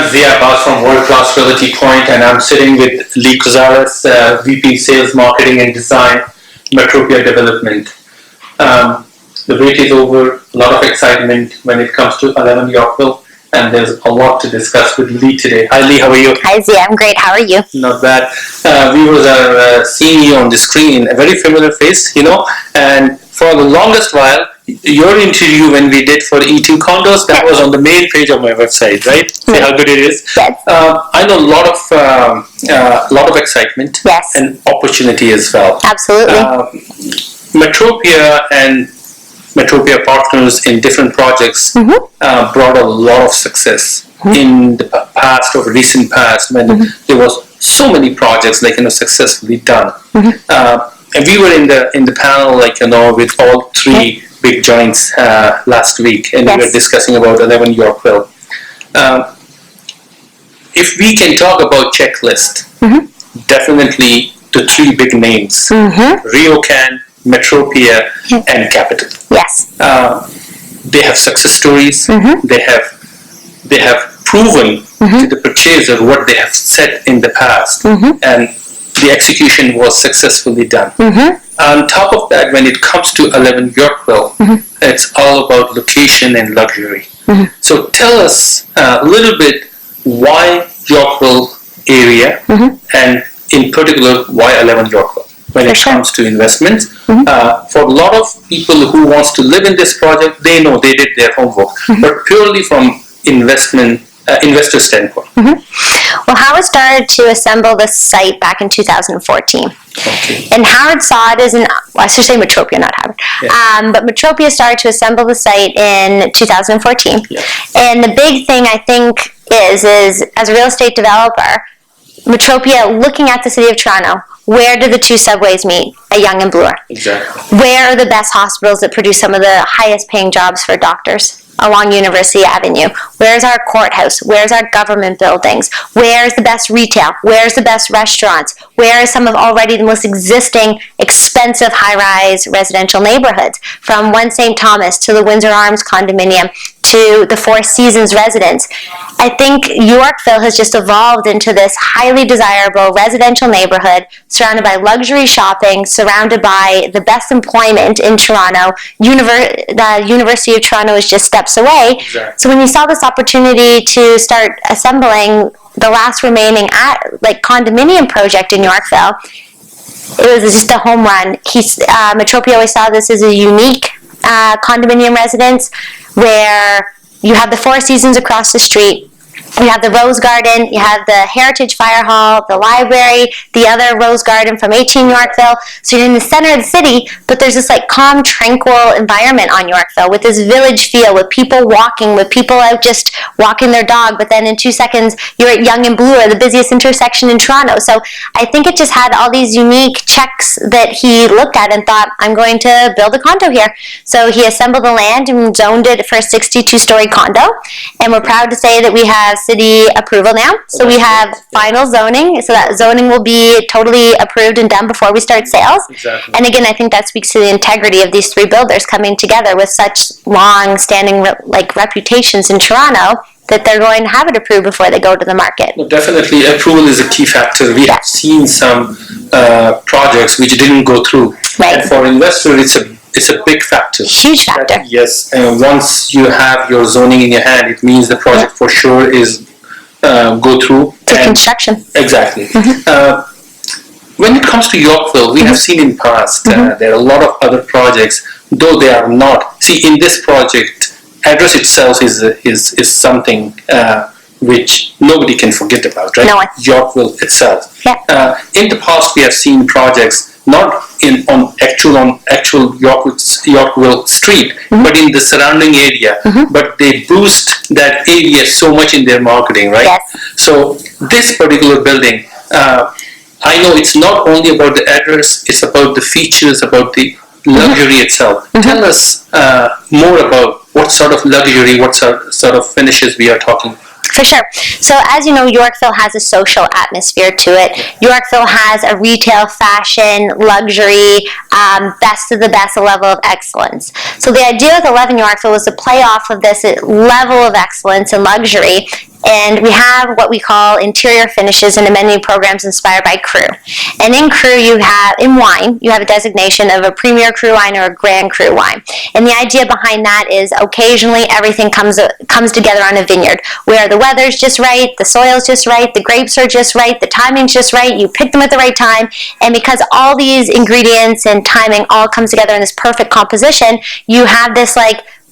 Zia Abbas from World Class Realty Point, and I'm sitting with Lee Gonzalez, VP Sales, Marketing and Design, Metropia Development. The wait is over, a lot of excitement when it comes to 11 Yorkville, and there's a lot to discuss with Lee today. Hi Lee, how are you? Hi Zia, I'm great. How are you? Not bad. Viewers are seeing you on the screen, a very familiar face, and for the longest while, your interview when we did for E2 Condos, that was on the main page of my website, right? See how good it is? Yes. I know a lot of excitement and opportunity as well. Absolutely. Metropia and Metropia partners in different projects brought a lot of success in the past or recent past when there was so many projects successfully done. And we were in the panel with all three big joints last week, and we were discussing about 11 Yorkville. If we can talk about checklist, definitely the three big names: RioCan, Metropia, and Capital. Yes. They have success stories. They have proven to the purchaser what they have said in the past, and the execution was successfully done. On top of that, when it comes to 11 Yorkville, it's all about location and luxury. So tell us a little bit why Yorkville area, and in particular why 11 Yorkville when it comes to investments. For a lot of people who wants to live in this project, they know they did their homework, but purely from investor standpoint. Well, Howard started to assemble the site back in 2014. Okay. And Howard saw it as I should say Metropia, not Howard. But Metropia started to assemble the site in 2014. And the big thing I think is as a real estate developer, Metropia looking at the city of Toronto, where do the two subways meet at Yonge and Bloor? Exactly. Where are the best hospitals that produce some of the highest paying jobs for doctors? Along University Avenue. Where's our courthouse? Where's our government buildings? Where's the best retail? Where's the best restaurants? Where are some of already the most existing expensive high-rise residential neighborhoods? From 1 St. Thomas to the Windsor Arms condominium to the Four Seasons residence. I think Yorkville has just evolved into this highly desirable residential neighborhood surrounded by luxury shopping, surrounded by the best employment in Toronto. The University of Toronto is just steps away. Exactly. So when you saw this opportunity to start assembling the last remaining condominium project in Yorkville, it was just a home run. Metropia always saw this as a unique condominium residence where you have the Four Seasons across the street. You have the Rose Garden, you have the Heritage Fire Hall, the library, the other Rose Garden from 18 Yorkville. So you're in the center of the city, but there's this calm, tranquil environment on Yorkville with this village feel, with people walking, with people out just walking their dog, but then in 2 seconds you're at Yonge and Bloor, the busiest intersection in Toronto. So I think it just had all these unique checks that he looked at and thought, I'm going to build a condo here. So he assembled the land and zoned it for a 62-story condo, and we're proud to say that we have city approval now. So we have final zoning, so that zoning will be totally approved and done before we start sales. Exactly. And again, I think that speaks to the integrity of these three builders coming together with such long-standing reputations in Toronto that they're going to have it approved before they go to the market. No, definitely, approval is a key factor. We have seen some projects which didn't go through, and for investors, it's a big factor. Huge factor. Yes, and once you have your zoning in your hand, it means the project for sure is go through. To construction. Exactly. When it comes to Yorkville, we have seen in past there are a lot of other projects, though they are not. See, in this project, address itself is something which nobody can forget about, right? No one. Yorkville itself. Yeah. In the past, we have seen projects not on actual Yorkville Street, but in the surrounding area. But they boost that area so much in their marketing, right? Yes. So this particular building, I know it's not only about the address; it's about the features, about the luxury itself. Tell us more about what sort of luxury, what sort of finishes we are talking. For sure. So as you know, Yorkville has a social atmosphere to it. Yorkville has a retail, fashion, luxury, best of the best, a level of excellence. So the idea with 11 Yorkville was to play off of this level of excellence and luxury. And we have what we call interior finishes and amenity programs inspired by cru. And in cru, in wine, you have a designation of a premier cru wine or a grand cru wine. And the idea behind that is occasionally everything comes together on a vineyard where the weather's just right, the soil's just right, the grapes are just right, the timing's just right, you pick them at the right time. And because all these ingredients and timing all comes together in this perfect composition, you have this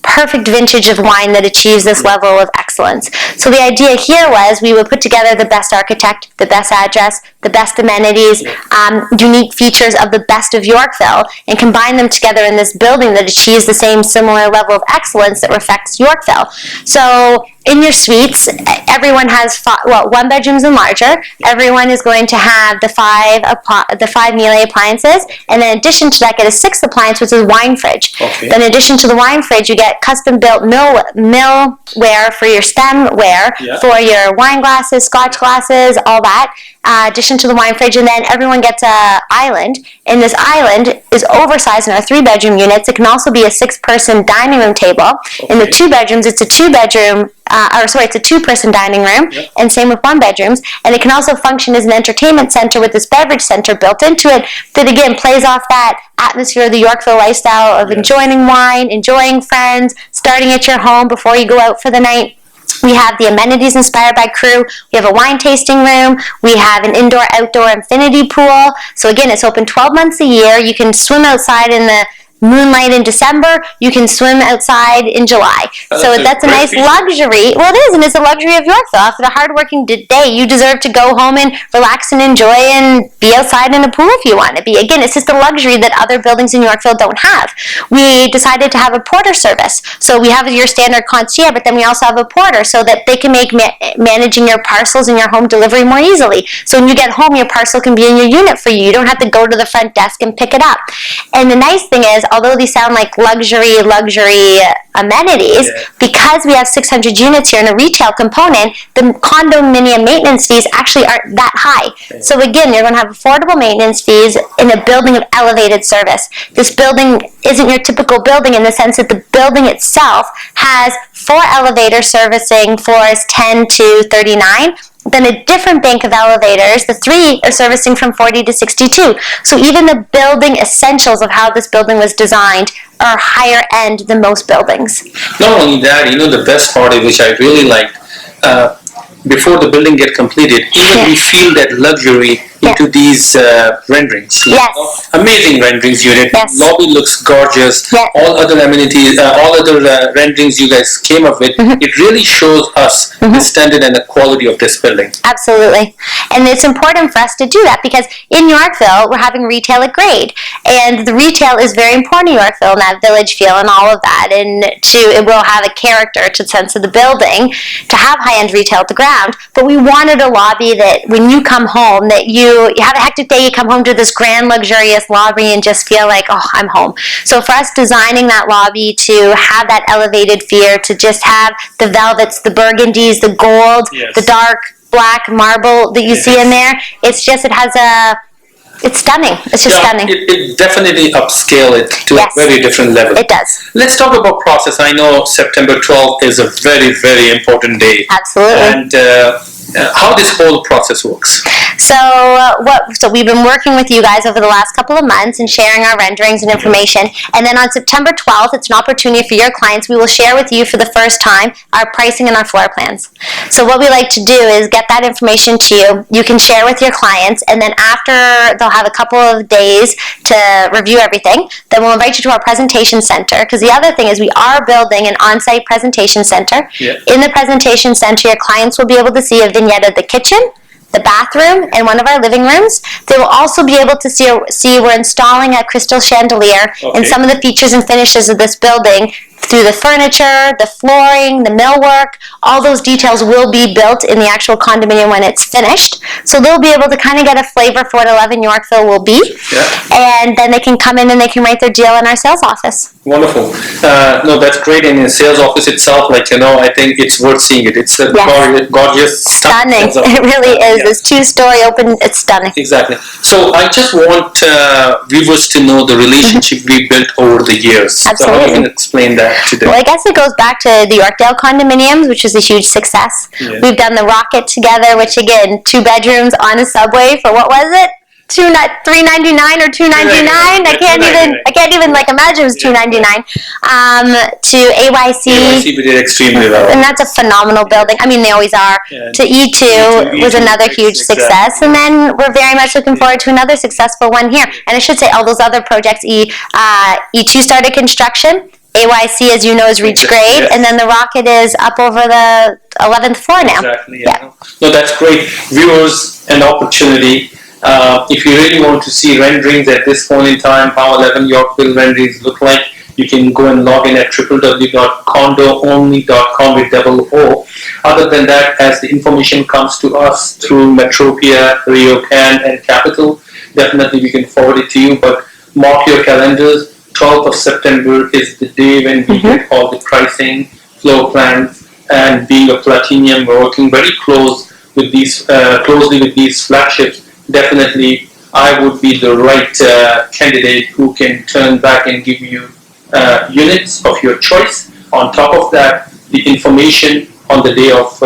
perfect vintage of wine that achieves this level of excellence. So the idea here was we would put together the best architect, the best address, the best amenities, unique features of the best of Yorkville, and combine them together in this building that achieves the same similar level of excellence that reflects Yorkville. So in your suites, everyone has one bedrooms and larger. Everyone is going to have the five Miele appliances, and in addition to that, get a sixth appliance, which is wine fridge. Okay. Then in addition to the wine fridge, you get custom-built millware for your stemware, for your wine glasses, scotch glasses, all that. Addition to the wine fridge, and then everyone gets a island, and this island is oversized in our 3-bedroom units. It can also be a 6-person dining room table. In the 2 bedrooms, it's a 2-person dining room, and same with 1 bedrooms. And it can also function as an entertainment center with this beverage center built into it that again plays off that atmosphere of the Yorkville lifestyle of enjoying wine, enjoying friends, starting at your home before you go out for the night. We have the amenities inspired by cru. We have a wine tasting room. We have an indoor-outdoor infinity pool. So again, it's open 12 months a year. You can swim outside in the moonlight in December. You can swim outside in July. So that's a nice luxury. Well, it is, and it's a luxury of Yorkville. After the hard-working day, you deserve to go home and relax and enjoy and be outside in a pool if you want to be. Again, it's just a luxury that other buildings in Yorkville don't have. We decided to have a porter service. So we have your standard concierge, but then we also have a porter so that they can make managing your parcels and your home delivery more easily. So when you get home, your parcel can be in your unit for you. You don't have to go to the front desk and pick it up. And the nice thing is, although these sound like luxury amenities, because we have 600 units here in a retail component, the condominium maintenance fees actually aren't that high. So again, you're going to have affordable maintenance fees in a building of elevated service. This building isn't your typical building in the sense that the building itself has 4 elevators servicing floors 10 to 39, then a different bank of elevators, the 3 are servicing from 40 to 62. So even the building essentials of how this building was designed are higher end than most buildings. Not only that, the best part, which I really liked, before the building get completed, even we feel that luxury into these renderings. Amazing renderings unit. Lobby looks gorgeous. All other amenities, all other renderings you guys came up with, it really shows us the standard and the quality of this building. Absolutely. And it's important for us to do that because in Yorkville, we're having retail at grade. And the retail is very important in Yorkville and that village feel and all of that. And it will have a character to the sense of the building to have high-end retail at the ground. But we wanted a lobby that when you come home, that you have a hectic day, you come home to this grand, luxurious lobby and just feel like, oh, I'm home. So for us designing that lobby to have that elevated feel, to just have the velvets, the burgundies, the gold, the dark black marble that you see in there, it's stunning. It's just stunning. It definitely upscale it to a very different level. It does. Let's talk about process. I know September 12th is a very, very important day. Absolutely. And how this whole process works. So we've been working with you guys over the last couple of months and sharing our renderings and information. And then on September 12th, it's an opportunity for your clients. We will share with you for the first time our pricing and our floor plans. So what we like to do is get that information to you. You can share with your clients, and then after they'll have a couple of days to review everything, then we'll invite you to our presentation center. Because the other thing is we are building an on-site presentation center. In the presentation center, your clients will be able to see a vignette of the kitchen, the bathroom, and one of our living rooms. They will also be able to see we're installing a crystal chandelier and some of the features and finishes of this building through the furniture, the flooring, the millwork, all those details will be built in the actual condominium when it's finished. So they'll be able to kind of get a flavor for what 11 Yorkville will be. Yeah. And then they can come in and they can write their deal in our sales office. Wonderful. No, that's great. And in the sales office itself, like, I think it's worth seeing it. It's a gorgeous, stunning. It really is. It's 2-story open. It's stunning. Exactly. So I just want viewers to know the relationship we built over the years. Absolutely. So how you can explain that to them? Well, I guess it goes back to the Yorkdale condominiums, which is a huge success. Yeah. We've done the Rocket together, which again, 2 bedrooms on a subway for what was it? $399 or $299. I can't even like imagine it was $299. To AYC. AYC we did extremely well. And that's a phenomenal building. I mean, they always are. Yeah. To E2 was another huge success. And then we're very much looking forward to another successful one here. And I should say all those other projects, E2 started construction. AYC, as you know, has reached grade, and then the Rocket is up over the 11th floor now. Exactly. Yeah. No, that's great. Viewers, an opportunity. If you really want to see renderings at this point in time, how 11 Yorkville renderings look like, you can go and log in at www.condoonly.com with double O. Other than that, as the information comes to us through Metropia, RioCan, and Capital, definitely we can forward it to you. But mark your calendars. 12th of September is the day when we get all the pricing, floor plans, and being a Platinum, we're working very closely with these flagships. Definitely, I would be the right candidate who can turn back and give you units of your choice. On top of that, the information on the day of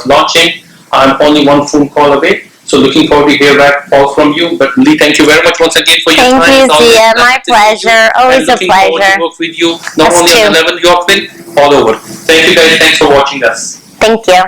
launching. I'm only one phone call away. So looking forward to hear back all from you. But Lee, thank you very much once again for your time. Thank you, Zia. My pleasure. Always a pleasure. Looking forward to work with you, not only on 11 Yorkville, all over. Thank you guys. Thanks for watching us. Thank you.